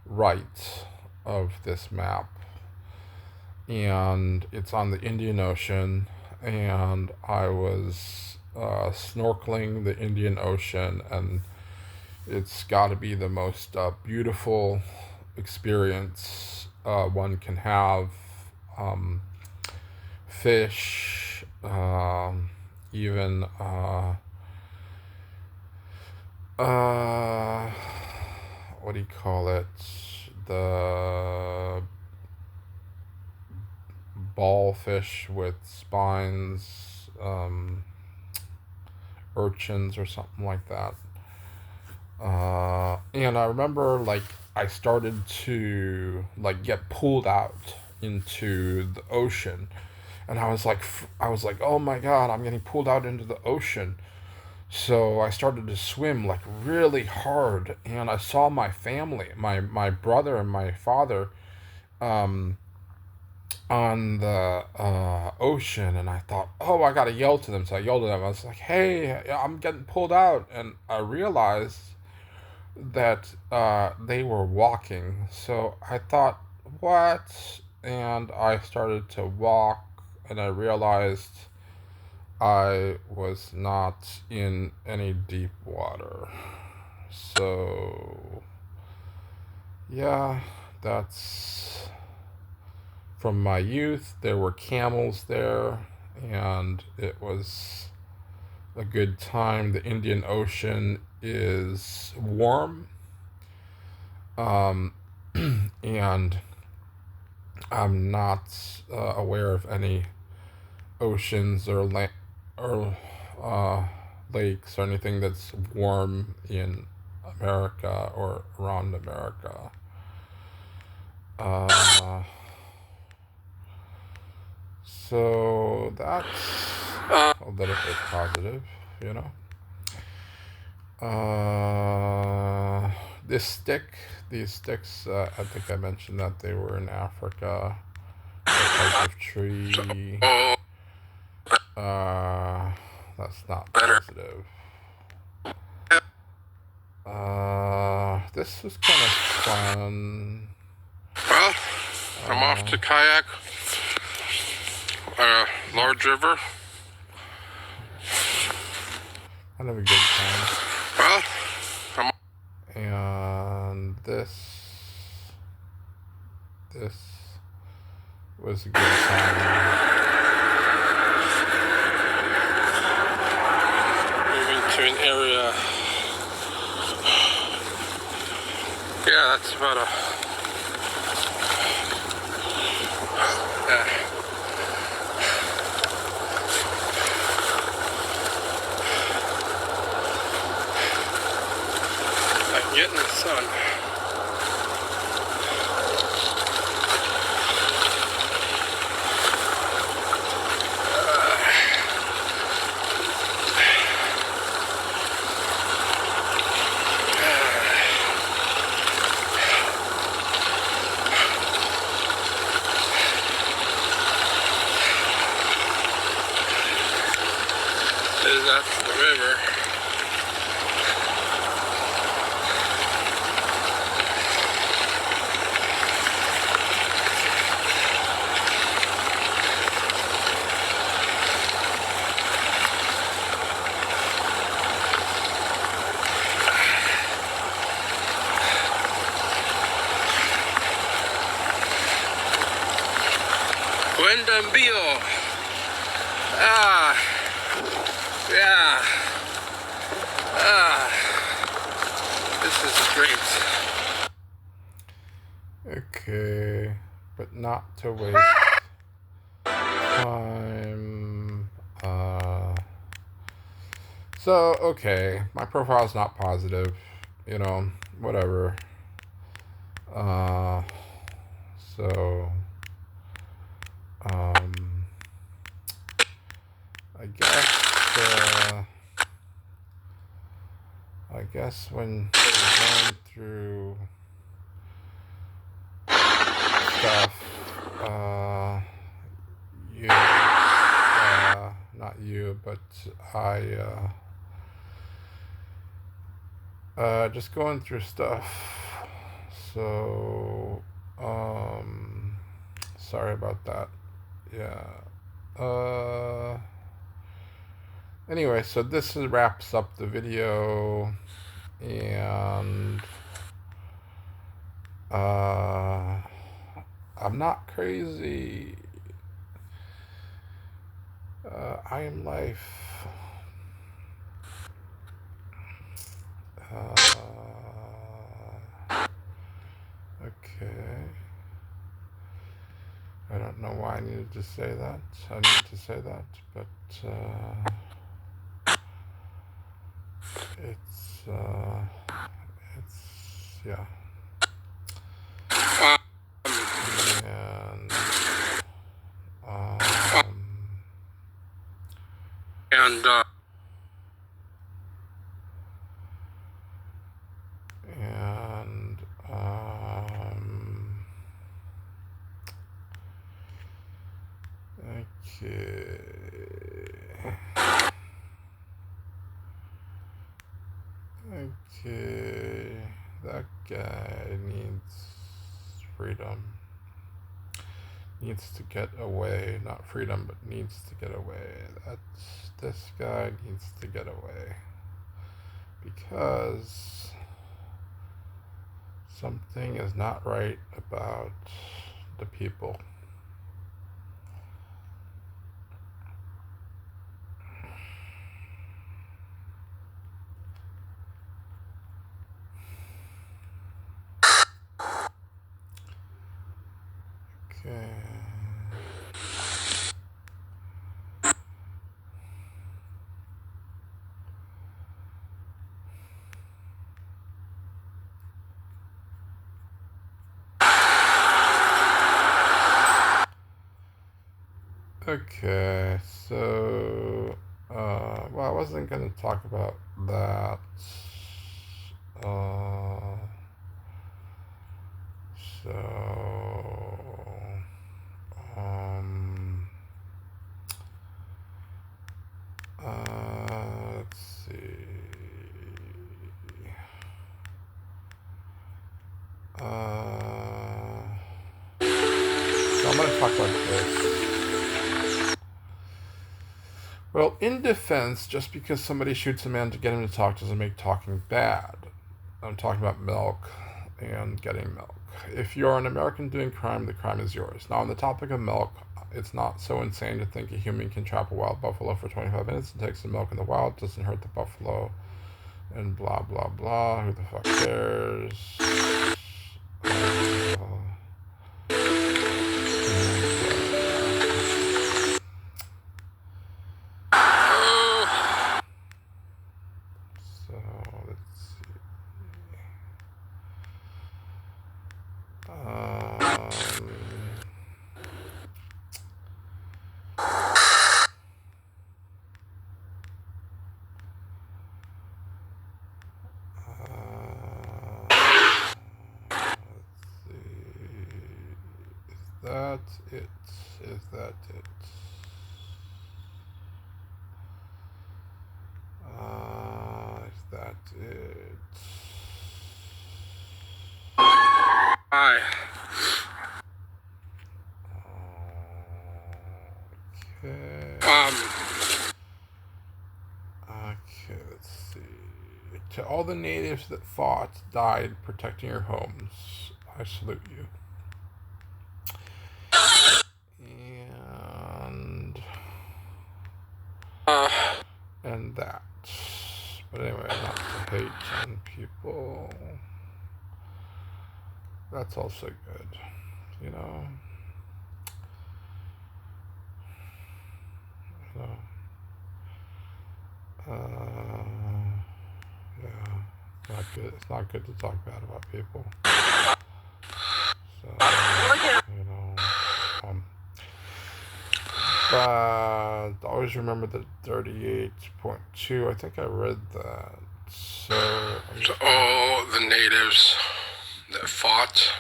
right of this map, and it's on the Indian Ocean, and I was snorkeling the Indian Ocean, and it's got to be the most beautiful experience one can have. Um, Fish, even uh, what do you call it? The ball fish with spines, urchins or something like that. And I remember like I started to like get pulled out into the ocean, and I was like, oh my god, I'm getting pulled out into the ocean. So I started to swim like really hard, and I saw my family, my brother and my father, um, on the ocean, and I thought, oh, I gotta yell to them. So I yelled at them. I was like, hey, I'm getting pulled out, and I realized that they were walking. So I thought, what? And I started to walk, and I realized I was not in any deep water. So, yeah, that's from my youth. There were camels there, and it was a good time. The Indian Ocean is warm, um, and I'm not aware of any oceans or or lakes or anything that's warm in America or around America. Uh, so that's a little bit positive, you know. This stick, these sticks, I think I mentioned that they were in Africa. A type of tree. Oh, Uh, that's not better. positive. This was kind of fun. Well, I'm off to kayak, large river. Kind of a good time. Well, I'm And this was a good time. moving to an area. Yeah, that's about a. Yeah. I can get in the sun. That's the river. Buendambio. Ah, yeah. Ah, this is great. Okay, but not to waste time. So okay, my profile's not positive. You know, whatever. Uh, so um, I guess. I guess when you're going through stuff, you, not you, but just going through stuff. So Sorry about that. Yeah. Anyway, so this wraps up the video, and I'm not crazy. I am life. Okay. I don't know why I needed to say that. I need to say that, but it's yeah. And And and okay. Okay, that guy needs freedom. Needs to get away. Not freedom, but needs to get away. This guy needs to get away. Because something is not right about the people. Okay. Okay, so, well, I wasn't going to talk about that. So, let's see. So I'm going to talk about this. Well, in defense, just because somebody shoots a man to get him to talk doesn't make talking bad. I'm talking about milk and getting milk. If you're an American doing crime, the crime is yours. Now, on the topic of milk, it's not so insane to think a human can trap a wild buffalo for 25 minutes and take some milk in the wild, doesn't hurt the buffalo, and blah, blah, blah. Who the fuck cares? So, let's see. That it? Is that it? Is that it? hi. Okay. Okay, let's see. To all the natives that fought, died, protecting your homes, I salute you. And that. But anyway, not to hate on people. That's also good, you know. So, yeah, not good. It's not good to talk bad about people. So, you know, but always remember the 38.2. I think I read that. So, To all the natives that fought,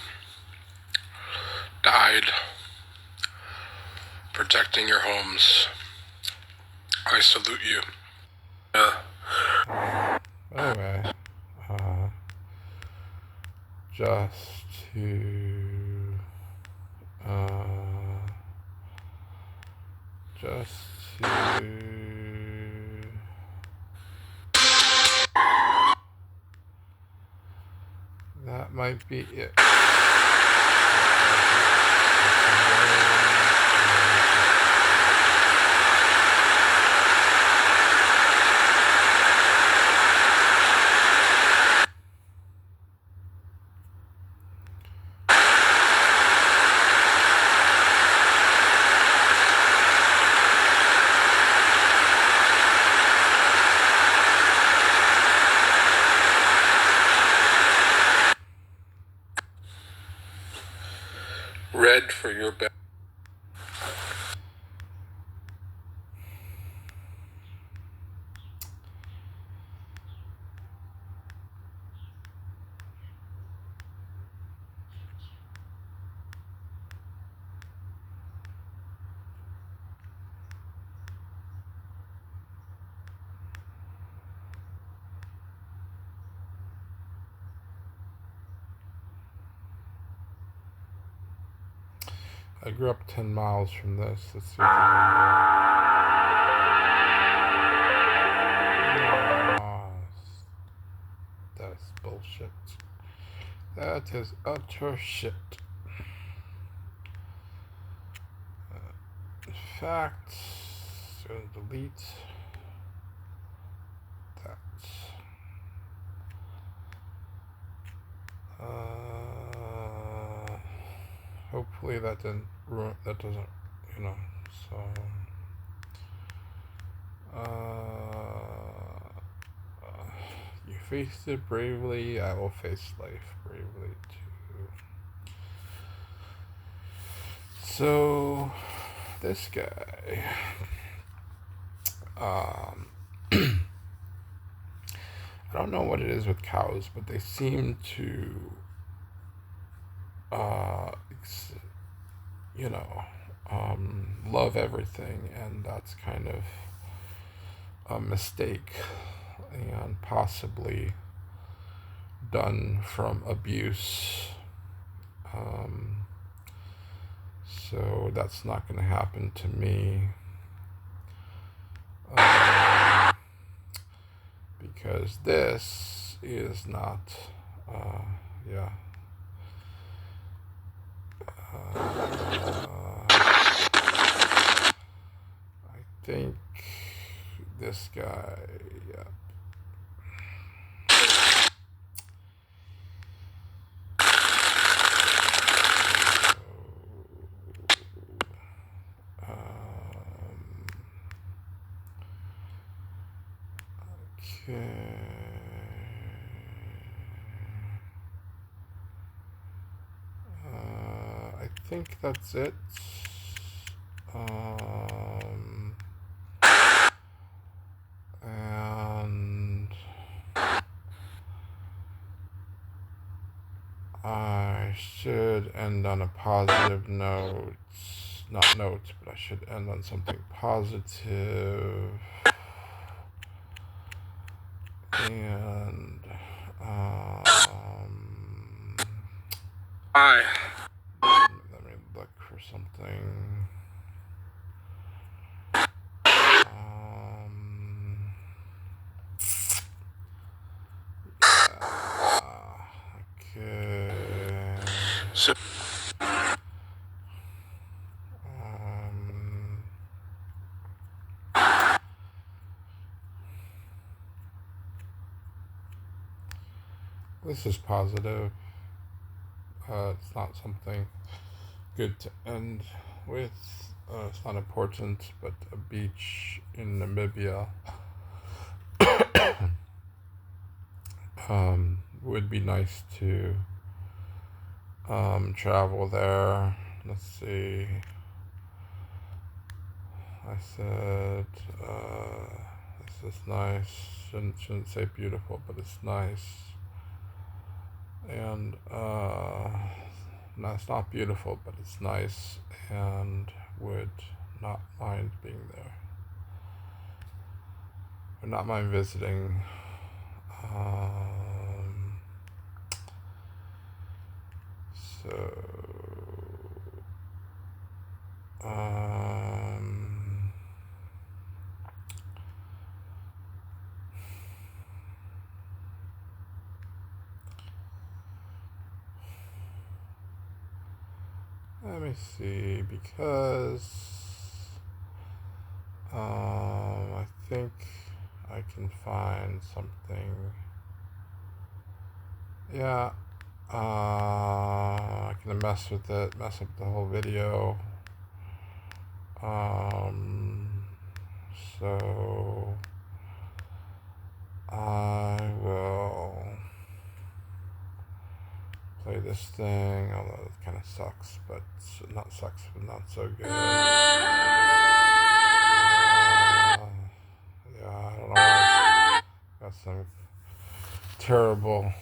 died, protecting your homes, I salute you. Anyway, just to just to that might be it. Red for your bed. I grew up 10 miles from this. Let's see. That's bullshit. That is utter shit. In fact, I'm going to delete that. Hopefully that didn't ruin. That doesn't, So. You faced it bravely. I will face life bravely too. So, this guy. I don't know what it is with cows, but they seem to, love everything, and that's kind of a mistake and possibly done from abuse. So that's not going to happen to me. Because this is not, I think this guy, okay. I think that's it. And I should end on a positive note. Not note, but I should end on something positive. And Hi. let me look for something. Okay. So, this is positive. It's not something good to end with. It's not important, but a beach in Namibia would be nice to travel there. Let's see. I said this is nice. Shouldn't say beautiful, but it's nice. And no, it's not beautiful, but it's nice, and would not mind being there. Would not mind visiting. So Let me see, because I think I can find something. Yeah, I can mess with it, mess up the whole video. So I will play this thing, although it kind of sucks, but not sucks, but not so good. Yeah, I don't know why it's got some terrible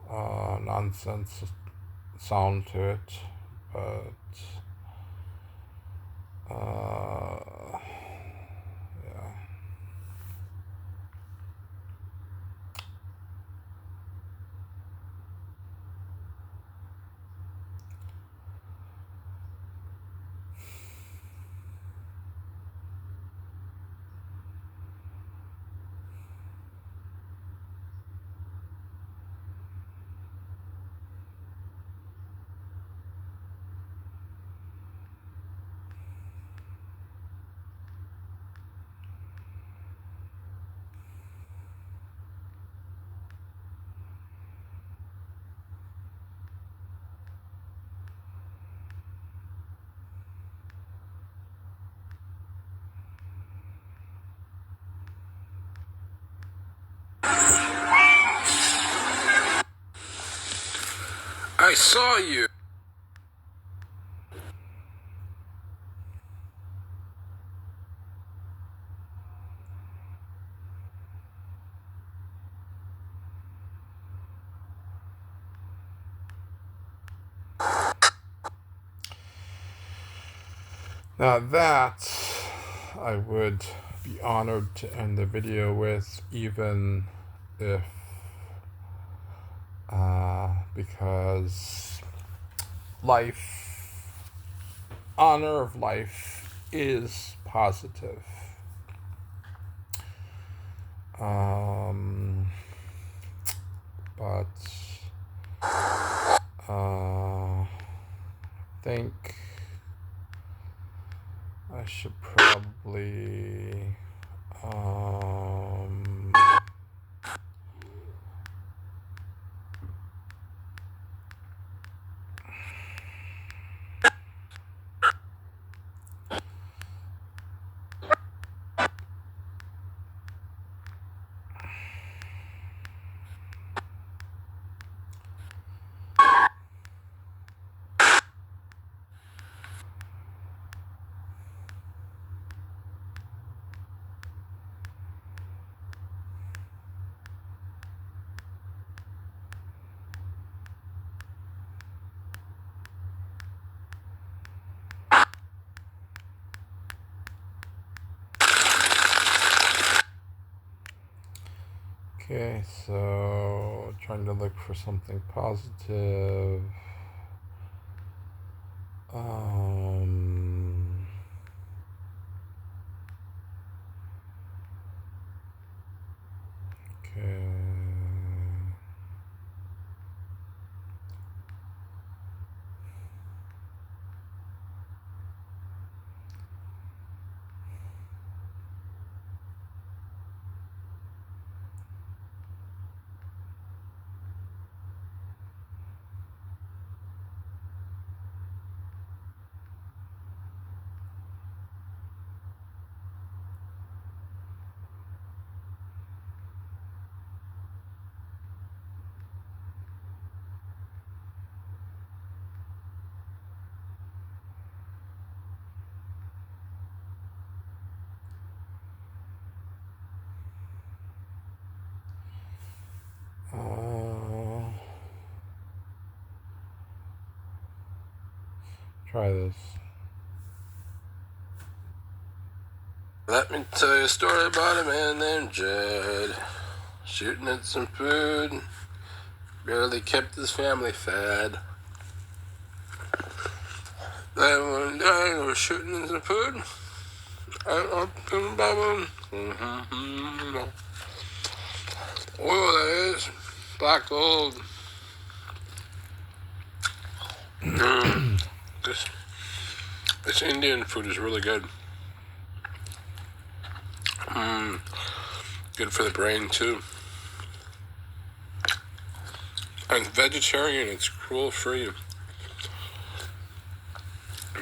nonsense sound to it, but yeah. I saw you. Now that I would be honored to end the video with, even if because honor of life is positive. But I think I should probably okay, so trying to look for something positive. Okay. Try this. Let me tell you a story about a man named Jed. Shooting at some food. Barely kept his family fed. Then one day they were shooting at some food. Up in the bubble. Oil that is. Black gold. This Indian food is really good. Good for the brain too. And it's vegetarian, it's cruel free.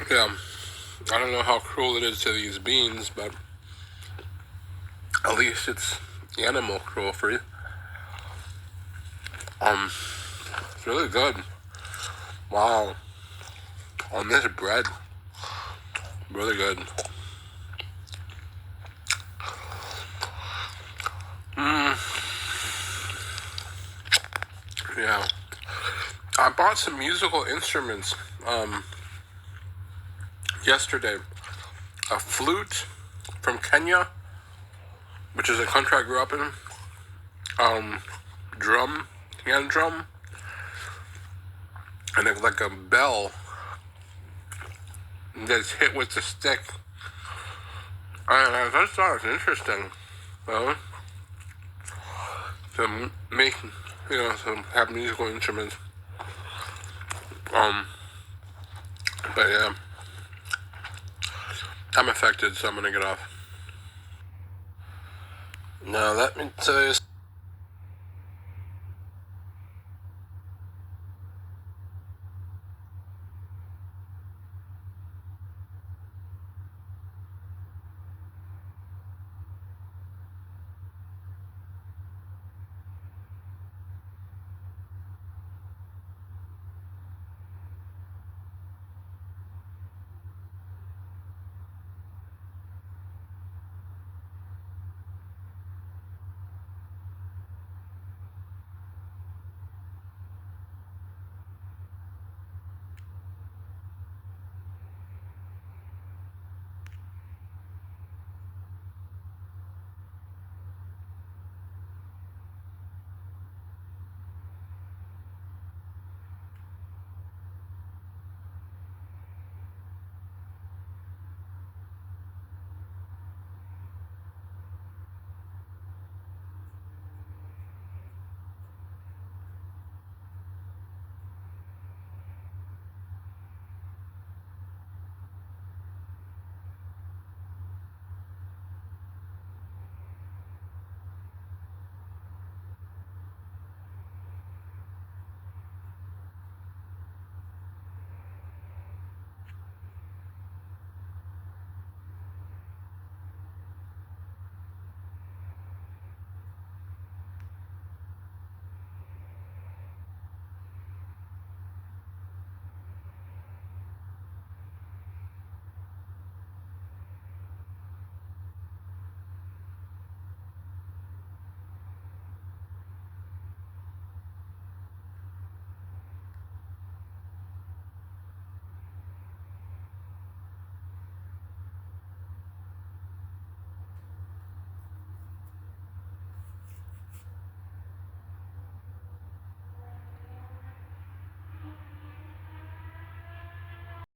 Yeah, I don't know how cruel it is to these beans, but at least it's animal cruel free. It's really good. Wow. On this bread, really good. Yeah. I bought some musical instruments yesterday. A flute from Kenya, which is a country I grew up in. Drum, hand drum, and it's like a bell that's hit with the stick. And I just thought it was interesting, to make, to have musical instruments. But yeah, I'm affected, so I'm gonna get off. Now let me tell you